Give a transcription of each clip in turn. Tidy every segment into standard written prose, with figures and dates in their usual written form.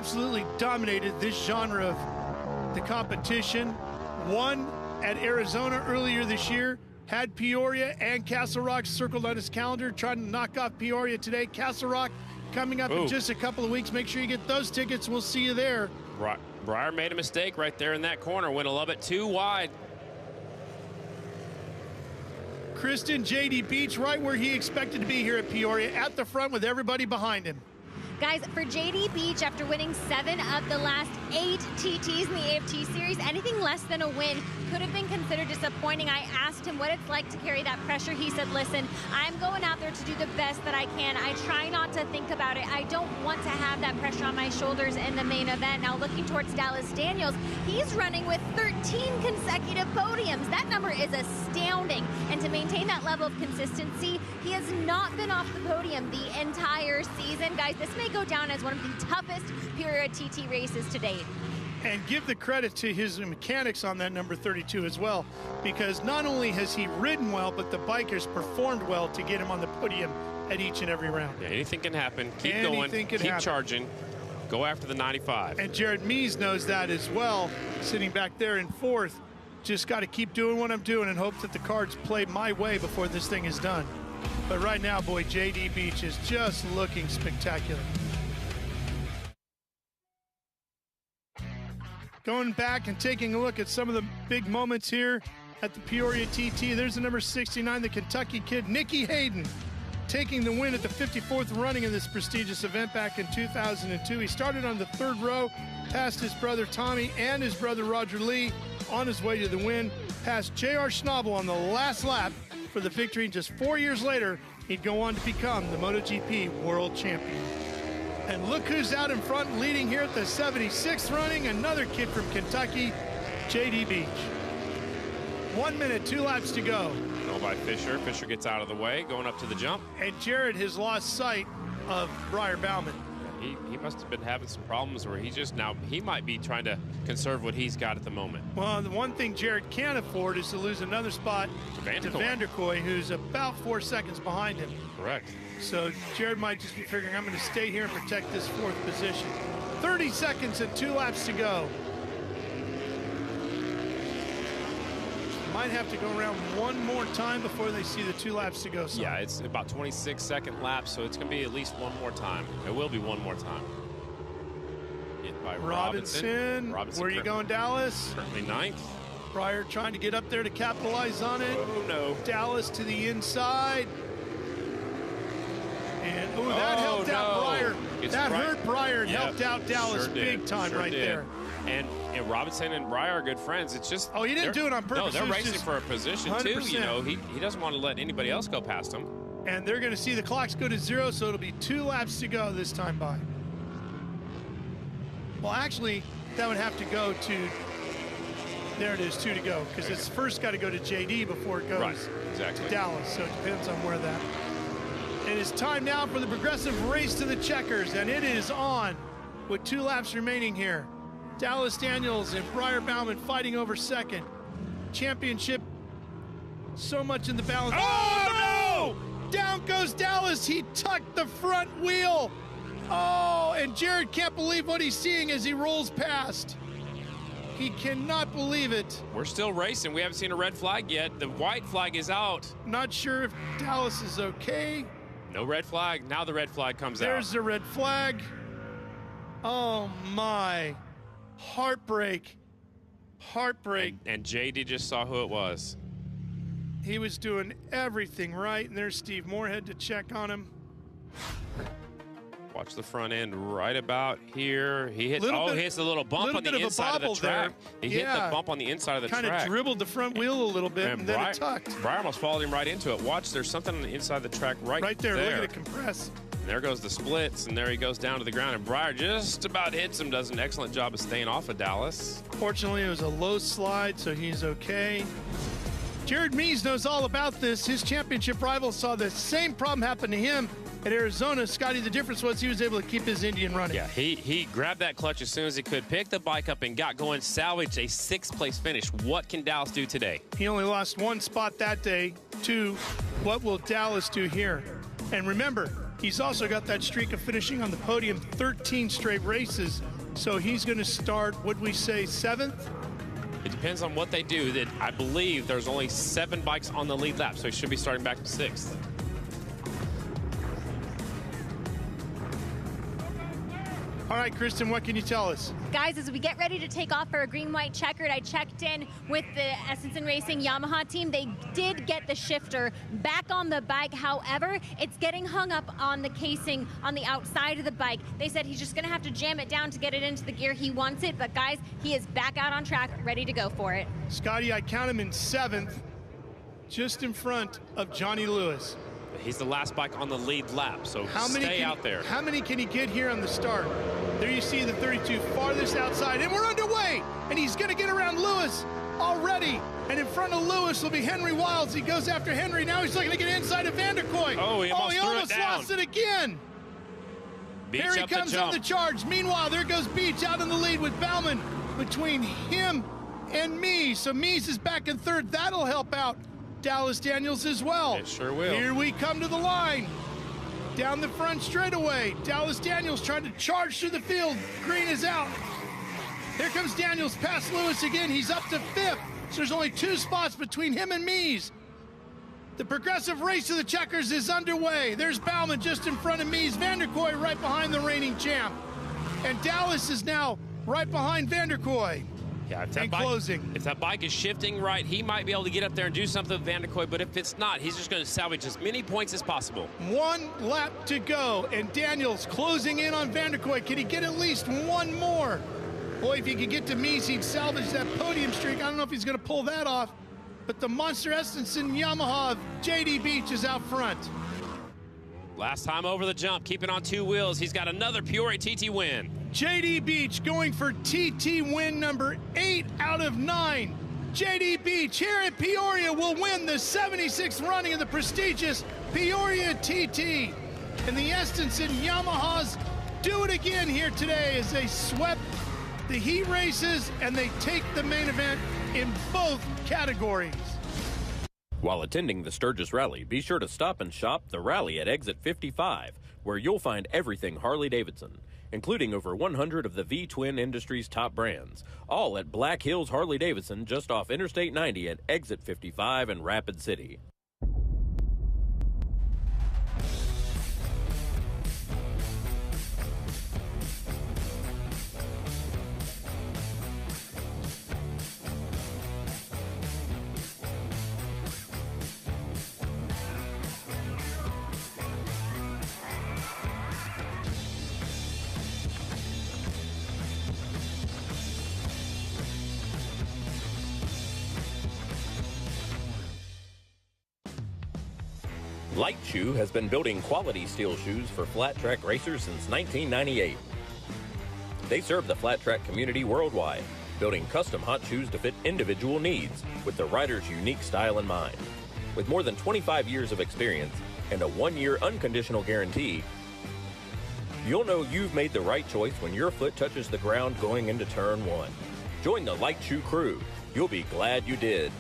absolutely dominated this genre of the competition. Won at Arizona earlier this year, had Peoria and Castle Rock circled on his calendar, trying to knock off Peoria today. Castle Rock coming up in just a couple of weeks. Make sure you get those tickets. We'll see you there. Breyer made a mistake right there in that corner. Went a little bit too wide. Kristen, J.D. Beach right where he expected to be here at Peoria, at the front with everybody behind him. Guys, for J.D. Beach, after winning 7 of the last 8 TTs in the AFT Series, anything less than a win could have been considered disappointing. I asked him what it's like to carry that pressure. He said, listen, I'm going out there to do the best that I can. I try not to think about it. I don't want to have that pressure on my shoulders in the main event. Now, looking towards Dallas Daniels, he's running with 13 consecutive podiums. That number is astounding. And to maintain that level of consistency, he has not been off the podium the entire season. Guys, this may go down as one of the toughest Peoria TT races to date. And give the credit to his mechanics on that number 32 as well, because not only has he ridden well, but the bikers performed well to get him on the podium at each and every round. Yeah, anything can happen. Keep going, keep charging, go after the 95. And Jared Mees knows that as well, sitting back there in 4th. Just got to keep doing what I'm doing and hope that the cards play my way before this thing is done. But right now, boy, J.D. Beach is just looking spectacular. Going back and taking a look at some of the big moments here at the Peoria TT. There's the number 69, the Kentucky kid, Nicky Hayden, taking the win at the 54th running of this prestigious event back in 2002. He started on the 3rd row, passed his brother Tommy and his brother Roger Lee on his way to the win, passed J.R. Schnabel on the last lap for the victory. And just 4 years later, he'd go on to become the MotoGP world champion. And look who's out in front leading here at the 76th running, another kid from Kentucky, J.D. Beach. 1 minute, 2 laps to go. Go by Fisher. Fisher gets out of the way, going up to the jump. And Jared has lost sight of Breyer Bauman. He must have been having some problems where he might be trying to conserve what he's got at the moment. Well, the one thing Jared can't afford is to lose another spot to Van der Kooi, who's about 4 seconds behind him. Correct. So Jared might just be figuring, I'm going to stay here and protect this 4th position. 30 seconds and 2 laps to go. Might have to go around one more time before they see the 2 laps to go. So. Yeah, it's about 26-second laps, so it's going to be at least one more time. It will be one more time. Hit by Robinson. Where are you going, Dallas? Currently 9th. Breyer trying to get up there to capitalize on it. Oh, no. Dallas to the inside. And, that helped out Breyer. That hurt Breyer and helped out Dallas big time there. And Robinson and Breyer are good friends. It's just he didn't do it on purpose. No, they're racing for a position 100%. Too. You know, he doesn't want to let anybody else go past him. And they're going to see the clocks go to 0, so it'll be 2 laps to go this time by. Well, actually, that would have to go to. There it is, 2 to go, because it's first got to go to JD before it goes to Dallas. So it depends on where that. It is time now for the progressive race to the checkers, and it is on with 2 laps remaining here. Dallas Daniels and Breyer Bauman fighting over 2nd. Championship so much in the balance. Oh, no! Down goes Dallas. He tucked the front wheel. Oh, and Jared can't believe what he's seeing as he rolls past. He cannot believe it. We're still racing. We haven't seen a red flag yet. The white flag is out. Not sure if Dallas is okay. No red flag. Now the red flag comes out. There's the red flag. Oh, my. Heartbreak. And JD just saw who it was. He was doing everything right, and there's Steve Moorhead to check on him. Watch the front end right about here. He hits. He hits a little bump on the inside of the track. He hit the bump on the inside of the track. Kind of dribbled the front wheel a little bit, and then it tucked. Breyer almost followed him right into it. Watch, there's something on the inside of the track right there. Look at it compress. And there goes the splits, and there he goes down to the ground. And Breyer just about hits him, does an excellent job of staying off of Dallas. Fortunately, it was a low slide, so he's okay. Jared Mees knows all about this. His championship rival saw the same problem happen to him at Arizona. Scotty, the difference was he was able to keep his Indian running. Yeah, he grabbed that clutch as soon as he could, picked the bike up and got going, salvaged a 6th place finish. What can Dallas do today? He only lost 1 spot that day. 2, what will Dallas do here? And remember, He's also got that streak of finishing on the podium 13 straight races. So he's going to start, would we say, 7th? It depends on what they do. I believe there's only 7 bikes on the lead lap, so he should be starting back to 6th. All right, Kristen, what can you tell us? Guys, as we get ready to take off for a green-white checkered, I checked in with the Essence and Racing Yamaha team. They did get the shifter back on the bike. However, it's getting hung up on the casing on the outside of the bike. They said he's just going to have to jam it down to get it into the gear he wants it. But, guys, he is back out on track, ready to go for it. Scotty, I count him in 7th, just in front of Johnny Lewis. He's the last bike on the lead lap, so stay out there. How many can he get here on the start? There you see the 32 farthest outside, and we're underway, and he's going to get around Lewis already, and in front of Lewis will be Henry Wilds. He goes after Henry. Now he's looking to get inside of Vanderkoy. Oh, he almost lost it again. Beach Here he comes on the charge. Meanwhile, there goes Beach out in the lead with Bauman between him and Mies. So Mies is back in 3rd. That'll help out Dallas Daniels as well. It sure will. Here we come to the line. Down the front straightaway. Dallas Daniels trying to charge through the field. Green is out. Here comes Daniels past Lewis again. He's up to 5th. So there's only 2 spots between him and Mies. The progressive race of the checkers is underway. There's Bauman just in front of Mies. Vanderkoy right behind the reigning champ. And Dallas is now right behind Vanderkoy. Yeah, if that bike is shifting right, he might be able to get up there and do something with Vanderkoy, but if it's not, he's just going to salvage as many points as possible. 1 lap to go, and Daniels closing in on Vanderkoy. Can he get at least 1 more? Boy, if he could get to Mies, he'd salvage that podium streak. I don't know if he's going to pull that off, but the Monster Essence and Yamaha of J.D. Beach is out front. Last time over the jump, keeping on 2 wheels. He's got another Peoria TT win. J.D. Beach going for TT win number 8 out of 9. J.D. Beach here at Peoria will win the 76th running of the prestigious Peoria TT. And the Essence and Yamahas do it again here today as they swept the heat races and they take the main event in both categories. While attending the Sturgis Rally, be sure to stop and shop the rally at Exit 55, where you'll find everything Harley-Davidson, including over 100 of the V-Twin Industries' top brands, all at Black Hills Harley-Davidson just off Interstate 90 at Exit 55 in Rapid City. Light Shoe has been building quality steel shoes for flat track racers since 1998. They serve the flat track community worldwide, building custom hot shoes to fit individual needs with the rider's unique style in mind. With more than 25 years of experience and a 1-year unconditional guarantee, you'll know you've made the right choice when your foot touches the ground going into turn 1. Join the Light Shoe crew. You'll be glad you did.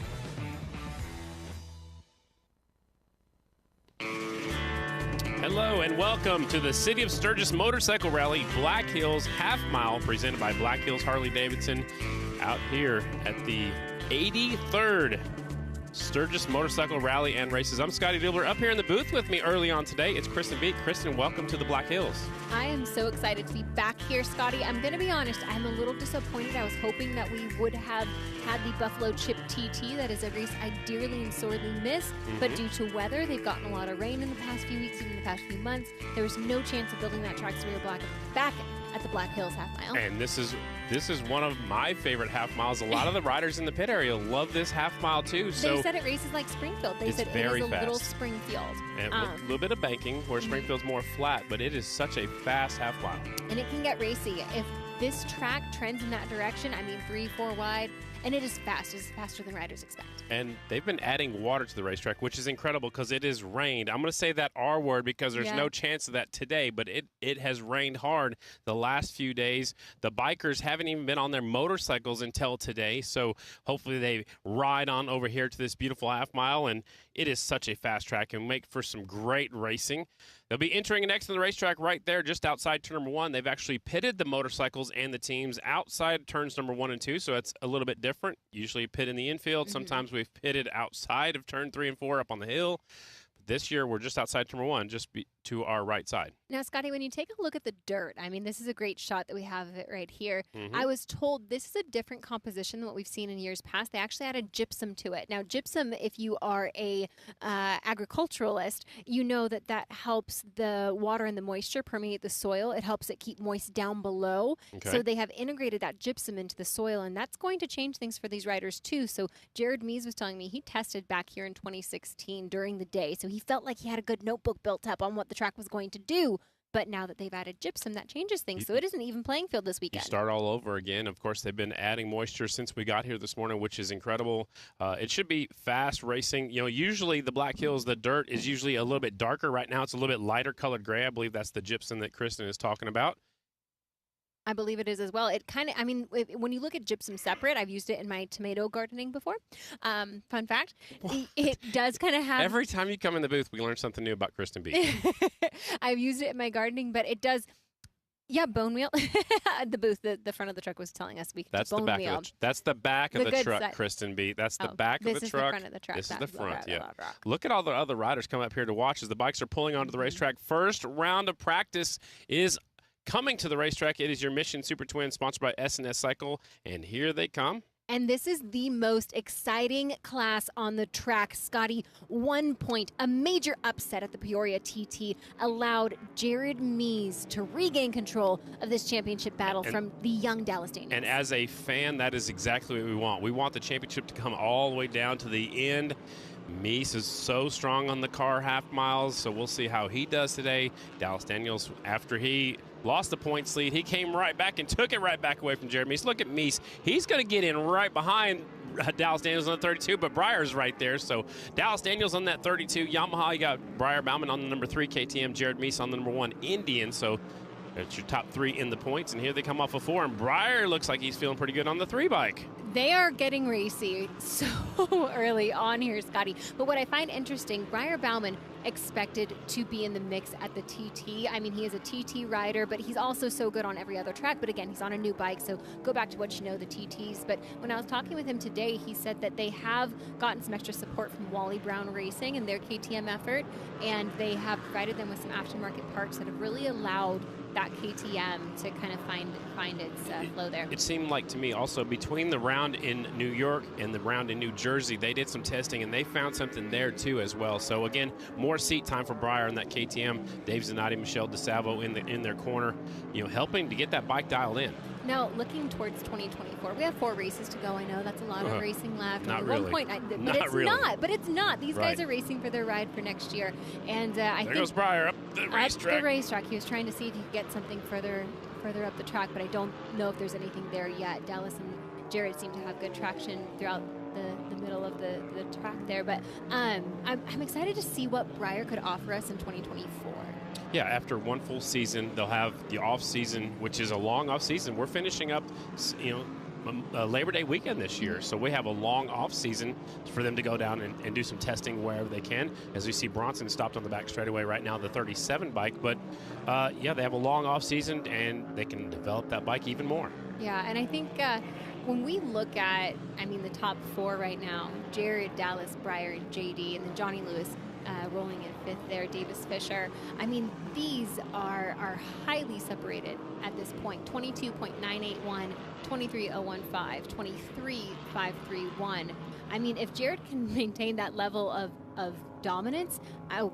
Hello and welcome to the City of Sturgis Motorcycle Rally Black Hills Half Mile presented by Black Hills Harley-Davidson out here at the 83rd Sturgis Motorcycle Rally and Races. I'm Scotty Dubler. Up here in the booth with me early on today, it's Kristen Beek. Kristen, welcome to the Black Hills. I am so excited to be back here, Scotty. I'm going to be honest, I'm a little disappointed. I was hoping that we would have had the Buffalo Chip TT. That is a race I dearly and sorely miss, but due to weather, they've gotten a lot of rain in the past few weeks, even the past few months. There was no chance of building that track, so we were back at the Black Hills Half Mile. And this is one of my favorite half miles. A lot of the riders in the pit area love this half mile too. So they said it races like Springfield. They said it is a little Springfield. And a little bit of banking where Springfield's more flat, but it is such a fast half mile. And it can get racy. If this track trends in that direction, I mean 3-4 wide, and it is fast. It's faster than riders expect. And they've been adding water to the racetrack, which is incredible because it has rained. I'm going to say that R word because there's no chance of that today, but it has rained hard the last few days. The bikers haven't even been on their motorcycles until today, so hopefully they ride on over here to this beautiful half mile, and it is such a fast track and make for some great racing. They'll be entering and exiting the racetrack right there just outside turn number 1. They've actually pitted the motorcycles and the teams outside turns number 1 and 2, so it's a little bit different. Usually pit in the infield. Sometimes we've pitted outside of turn 3 and 4 up on the hill. This year, we're just outside turn number 1, just to our right side. Now, Scotty, when you take a look at the dirt, I mean, this is a great shot that we have of it right here. I was told this is a different composition than what we've seen in years past. They actually added gypsum to it. Now, gypsum, if you are a agriculturalist, you know that that helps the water and the moisture permeate the soil. It helps it keep moist down below. Okay. So they have integrated that gypsum into the soil, and that's going to change things for these riders, too. So Jared Mees was telling me he tested back here in 2016 during the day, so he felt like he had a good notebook built up on what the track was going to do. But now that they've added gypsum, that changes things. So it isn't even playing field this You weekend. start all over again. Of course, they've been adding moisture since we got here this morning, which is incredible. It should be fast racing. You know, usually the Black Hills, the dirt is usually a little bit darker. Right now, it's a little bit lighter colored gray. I believe that's the gypsum that Kristen is talking about. I believe it is as well. It kind of, I mean, when you look at gypsum separate, I've used it in my tomato gardening before. Fun fact, it does kind of have. Every time you come in the booth, we learn something new about Kristen B. I've used it in my gardening, but it does. Yeah, bone meal. The booth, the front of the truck was telling us we could That's the bone back meal. of the. That's the back of The the good truck, side. Kristen B. That's the Oh, back of this the is truck. the front of the truck. This is the That's front. blah, Yeah. blah, blah, blah. Look at all the other riders come up here to watch as the bikes are pulling onto the racetrack. First round of practice is coming to the racetrack. It is your Mission Super Twin, sponsored by S&S Cycle, and here they come. And this is the most exciting class on the track. Scotty, 1 point, a major upset at the Peoria TT allowed Jared Mees to regain control of this championship battle from the young Dallas Daniels. And as a fan, that is exactly what we want. We want the championship to come all the way down to the end. Meese is so strong on the car half miles, so we'll see how he does today. Dallas Daniels, after he lost the points lead, he came right back and took it right back away from Jared Meese. Look at Meese. He's going to get in right behind Dallas Daniels on the 32, but Breyer's right there. So Dallas Daniels on that 32. Yamaha, you got Breyer Bauman on the number 3 KTM, Jared Meese on the number 1 Indian. So that's your top 3 in the points, and here they come off of 4, and Breyer looks like he's feeling pretty good on the 3 bike. They are getting racy so early on here, Scotty. But what I find interesting, Breyer Bauman expected to be in the mix at the TT. I mean, he is a TT rider, but he's also so good on every other track. But again, he's on a new bike, so go back to what you know, the TTs. But when I was talking with him today, he said that they have gotten some extra support from Wally Brown Racing and their KTM effort, and they have provided them with some aftermarket parts that have really allowed that KTM to kind of find its flow there. It seemed like to me also between the round in New York and the round in New Jersey, they did some testing and they found something there too as well. So again, more seat time for Breyer in that KTM. Dave Zanotti, Michelle DeSalvo in their corner, you know, helping to get that bike dialed in. Now, looking towards 2024, we have 4 races to go. I know that's a lot of racing left. Not Only really. 1 point, but Not it's really. not. But it's not. These guys Right. are racing for their ride for next year. And I There think goes Breyer up the at racetrack. the racetrack, he was trying to see if he could get something further up the track, but I don't know if there's anything there yet. Dallas and Jared seem to have good traction throughout the middle of the track there. But I'm excited to see what Breyer could offer us in 2024. Yeah, after 1 full season, they'll have the off season, which is a long off season. We're finishing up, you know, Labor Day weekend this year, so we have a long off season for them to go down and do some testing wherever they can. As we see, Bronson stopped on the back straightaway right now, the 37 bike. But yeah, they have a long off season and they can develop that bike even more. Yeah, and I think when we look at, I mean, the top 4 right now, Jared, Dallas, Breyer, and JD, and then Johnny Lewis rolling in 5th there, Davis Fisher. I mean, these are highly separated at this point. 22.981, 23.015, 23.531. I mean, if Jared can maintain that level of dominance,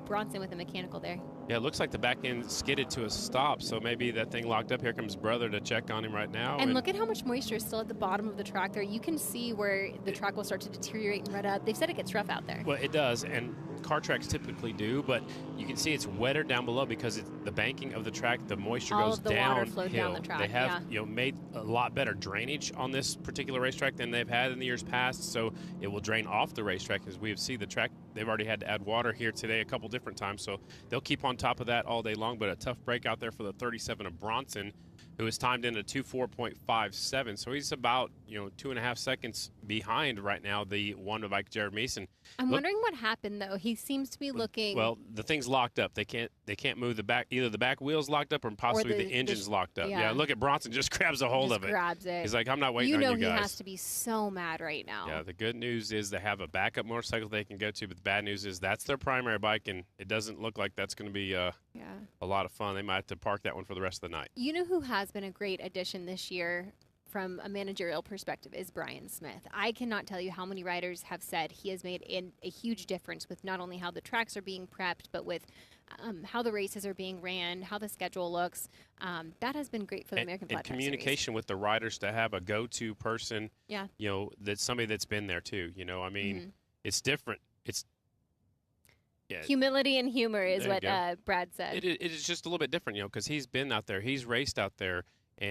Bronson with a mechanical there. Yeah, it looks like the back end skidded to a stop, so maybe that thing locked up. Here comes brother to check on him right now. And look at how much moisture is still at the bottom of the track there. You can see where the track will start to deteriorate and rut up. They've said it gets rough out there. Well, it does, and car tracks typically do, but you can see it's wetter down below because it's the banking of the track, the moisture All goes of the water flowed downhill. down the track, They have yeah. you know, made a lot better drainage on this particular racetrack than they've had in the years past, so it will drain off the racetrack. As we have seen the track, they've already had to add water here today a couple different times, so they'll keep on top of that all day long. But a tough break out there for the 37 of Bronson. who is timed in a 2:04.57. So he's about 2.5 seconds behind right now the one bike Jared Mason. I'm wondering what happened though. He seems to be looking. Well, the thing's locked up. They can't move the back. Either the back wheel's locked up or possibly the engine's locked up. Yeah. Look at Bronson just grabs a hold of it. Grabs it. He's like, I'm not waiting on you guys. He has to be so mad right now. Yeah. The good news is they have a backup motorcycle they can go to, but the bad news is that's their primary bike, and it doesn't look like that's going to be a lot of fun. They might have to park that one for the rest of the night. You know who has been a great addition this year from a managerial perspective is Brian Smith. I cannot tell you how many riders have said he has made a huge difference with not only how the tracks are being prepped, but with how the races are being ran, how the schedule looks. That has been great for the American Flat Track communication Series. with the riders to have a go-to person. Yeah. That's somebody that's been there too. I mean, it's different. It's humility and humor is what Brad said. It is just a little bit different, because he's been out there, he's raced out there.